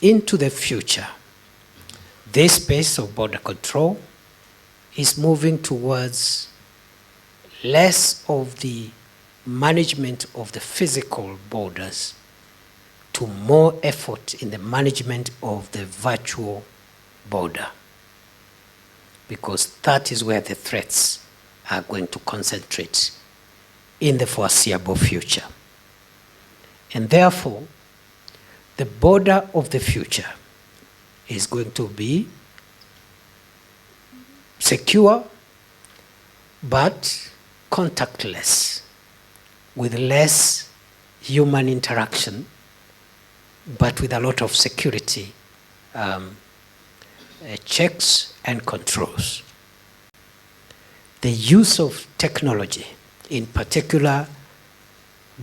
into the future, this space of border control is moving towards less of the management of the physical borders to more effort in the management of the virtual border, because that is where the threats are going to concentrate in the foreseeable future. And therefore, the border of the future is going to be secure but contactless, with less human interaction, but with a lot of security checks and controls. The use of technology, in particular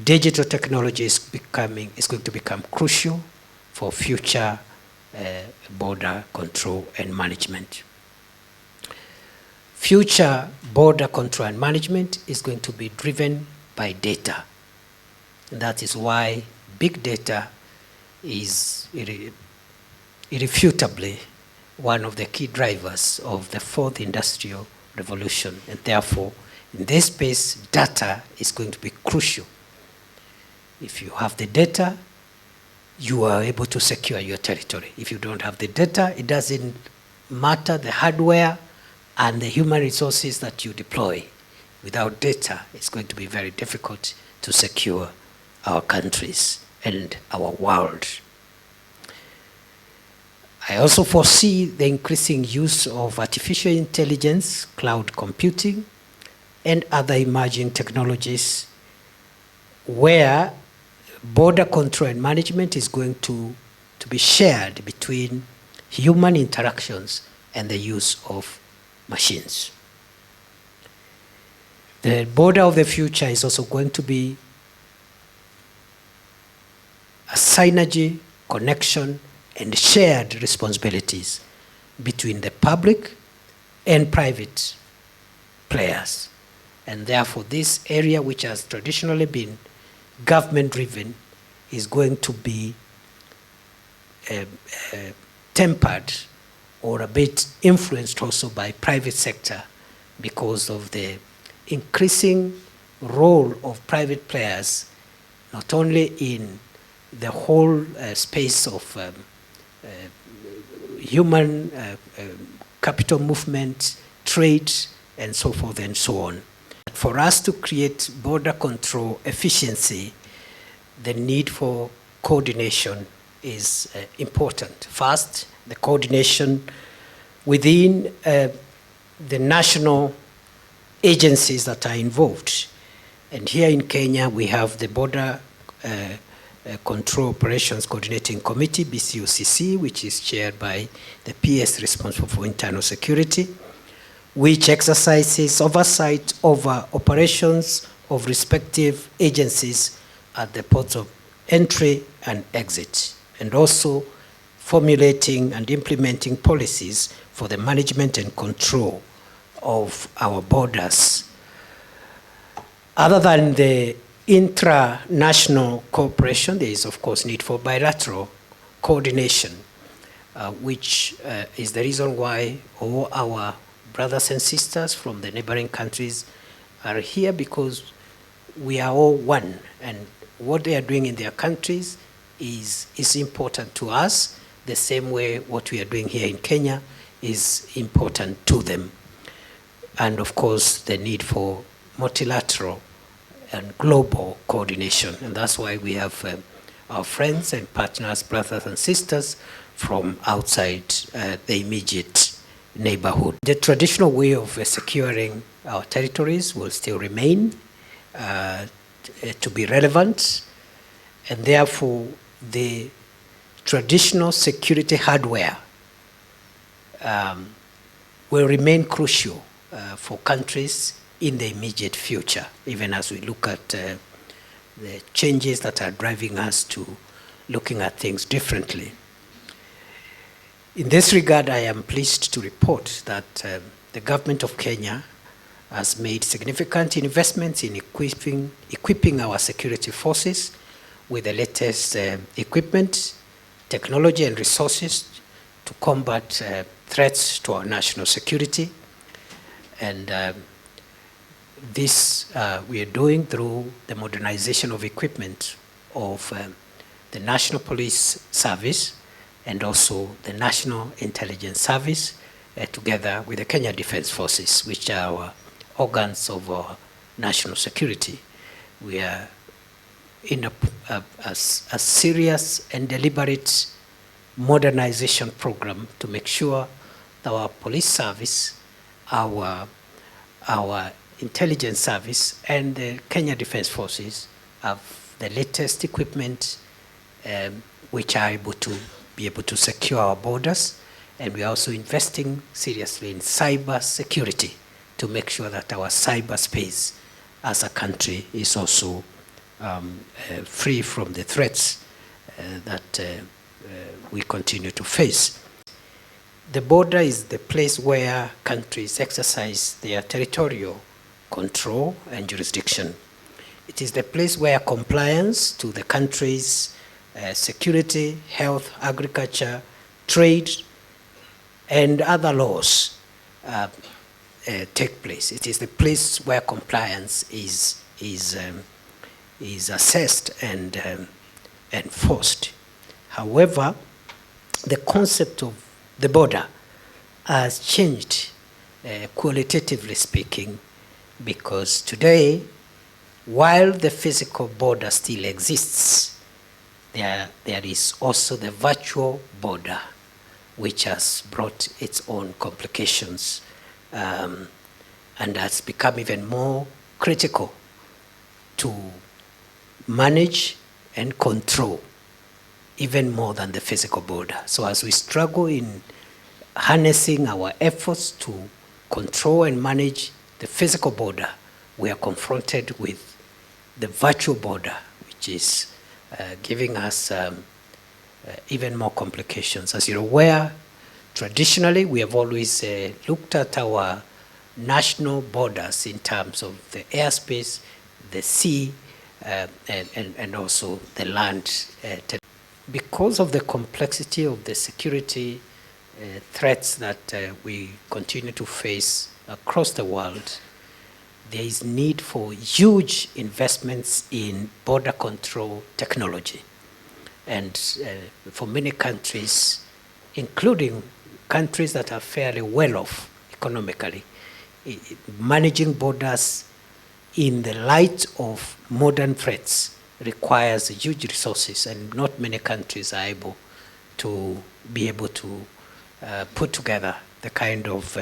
digital technology, is going to become crucial for future border control and management. Future border control and management is going to be driven by data. And that is why big data is irrefutably one of the key drivers of the fourth industrial revolution. And therefore, in this space, data is going to be crucial. If you have the data, you are able to secure your territory. If you don't have the data, it doesn't matter the hardware and the human resources that you deploy. Without data, it's going to be very difficult to secure our countries and our world. I also foresee the increasing use of artificial intelligence, cloud computing, and other emerging technologies where border control and management is going to be shared between human interactions and the use of machines. The border of the future is also going to be a synergy, connection, and shared responsibilities between the public and private players. And therefore, this area, which has traditionally been government-driven, is going to be tempered or a bit influenced also by private sector, because of the increasing role of private players, not only in the whole space of human capital movement, trade, and so forth and so on. For us to create border control efficiency, the need for coordination is important. First, the coordination within the national agencies that are involved. And here in Kenya, we have the Border Control Operations Coordinating Committee, BCOCC, which is chaired by the PS responsible for internal security, which exercises oversight over operations of respective agencies at the ports of entry and exit, and also formulating and implementing policies for the management and control of our borders. Other than the intra-national cooperation, there is of course need for bilateral coordination, which is the reason why all our brothers and sisters from the neighboring countries are here, because we are all one, and what they are doing in their countries is important to us, the same way what we are doing here in Kenya is important to them. And of course, the need for multilateral and global coordination. And that's why we have our friends and partners, brothers and sisters from outside the immediate neighborhood. The traditional way of securing our territories will still remain to be relevant, and therefore the traditional security hardware will remain crucial for countries in the immediate future, even as we look at the changes that are driving us to looking at things differently. In this regard, I am pleased to report that the government of Kenya has made significant investments in equipping our security forces with the latest equipment technology and resources to combat threats to our national security. And this we are doing through the modernization of equipment of the National Police Service and also the National Intelligence Service, together with the Kenya Defence Forces, which are our organs of our national security. We are in a serious and deliberate modernization program to make sure that our police service, our intelligence service, and the Kenya Defence Forces have the latest equipment which are able to secure our borders. And we are also investing seriously in cyber security to make sure that our cyberspace as a country is also free from the threats that we continue to face. The border is the place where countries exercise their territorial control and jurisdiction. It is the place where compliance to the country's security, health, agriculture, trade, and other laws take place. It is the place where compliance is assessed and enforced. However, the concept of the border has changed, qualitatively speaking, because today, while the physical border still exists, there is also the virtual border, which has brought its own complications and has become even more critical to manage and control, even more than the physical border. So as we struggle in harnessing our efforts to control and manage the physical border, we are confronted with the virtual border, which is giving us even more complications. As you're aware, traditionally we have always looked at our national borders in terms of the airspace, the sea, and also the land. Because of the complexity of the security threats that we continue to face across the world, there is need for huge investments in border control technology. And for many countries, including countries that are fairly well off economically, managing borders in the light of modern threats requires huge resources, and not many countries are able to put together the kind of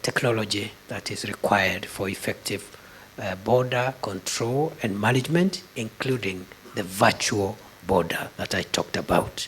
technology that is required for effective border control and management, including the virtual border that I talked about.